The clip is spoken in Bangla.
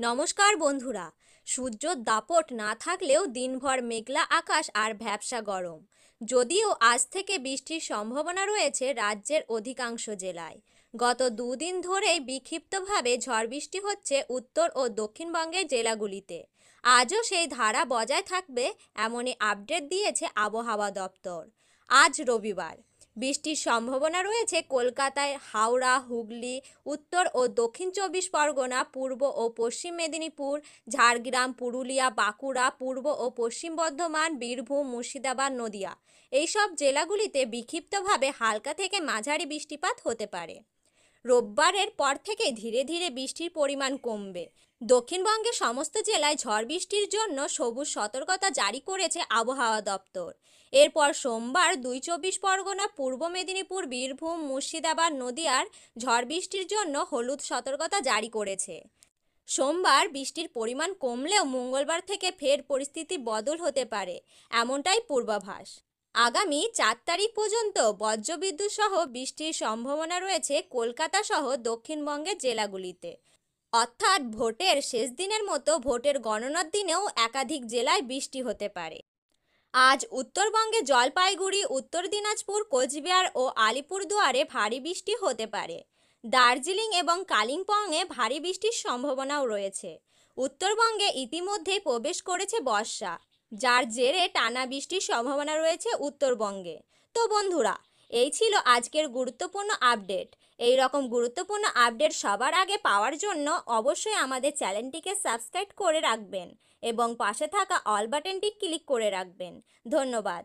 নমস্কার বন্ধুরা। সূর্যর দাপট না থাকলেও দিনভর মেঘলা আকাশ আর ভ্যাপসা গরম। যদিও আজ থেকে বৃষ্টির সম্ভাবনা রয়েছে রাজ্যের অধিকাংশ জেলায়। গত দুদিন ধরেই বিক্ষিপ্তভাবে ঝড় বৃষ্টি হচ্ছে উত্তর ও দক্ষিণবঙ্গের জেলাগুলিতে। আজও সেই ধারা বজায় থাকবে এমনই আপডেট দিয়েছে আবহাওয়া দপ্তর। আজ রবিবার বৃষ্টির সম্ভাবনা রয়েছে কলকাতায়, হাওড়া, হুগলি, উত্তর ও দক্ষিণ চব্বিশ পরগনা, পূর্ব ও পশ্চিম মেদিনীপুর, ঝাড়গ্রাম, পুরুলিয়া, বাঁকুড়া, পূর্ব ও পশ্চিম বর্ধমান, বীরভূম, মুর্শিদাবাদ, নদিয়া এইসব জেলাগুলিতে বিক্ষিপ্তভাবে হালকা থেকে মাঝারি বৃষ্টিপাত হতে পারে। রোববারের পর থেকে ধীরে ধীরে বৃষ্টির পরিমাণ কমবে। দক্ষিণবঙ্গের সমস্ত জেলায় ঝড় বৃষ্টির জন্য সবুজ সতর্কতা জারি করেছে আবহাওয়া দপ্তর। এরপর সোমবার ২৪ পরগনা, পূর্ব মেদিনীপুর, বীরভূম, মুর্শিদাবাদ, নদিয়ার ঝড় বৃষ্টির জন্য হলুদ সতর্কতা জারি করেছে। সোমবার বৃষ্টির পরিমাণ কমলেও মঙ্গলবার থেকে ফের পরিস্থিতি বদল হতে পারে, এমনটাই পূর্বাভাস। আগামী ৪ তারিখ পর্যন্ত বজ্রবিদ্যুৎ সহ বৃষ্টির সম্ভাবনা রয়েছে কলকাতা সহ দক্ষিণবঙ্গের জেলাগুলিতে। অর্থাৎ ভোটের শেষ দিনের মতো ভোটের গণনার দিনেও একাধিক জেলায় বৃষ্টি হতে পারে। আজ উত্তরবঙ্গে জলপাইগুড়ি, উত্তর দিনাজপুর, কোচবিহার ও আলিপুরদুয়ারে ভারী বৃষ্টি হতে পারে। দার্জিলিং এবং কালিম্পংয়ে ভারী বৃষ্টির সম্ভাবনাও রয়েছে। উত্তরবঙ্গে ইতিমধ্যেই প্রবেশ করেছে বর্ষা, যার জেরে টানা বৃষ্টির সম্ভাবনা রয়েছে উত্তরবঙ্গে। তো বন্ধুরা, এই ছিল আজকের গুরুত্বপূর্ণ আপডেট। এই রকম গুরুত্বপূর্ণ আপডেট সবার আগে পাওয়ার জন্য অবশ্যই আমাদের চ্যানেলটিকে সাবস্ক্রাইব করে রাখবেন এবং পাশে থাকা অল বাটনটি ক্লিক করে রাখবেন। ধন্যবাদ।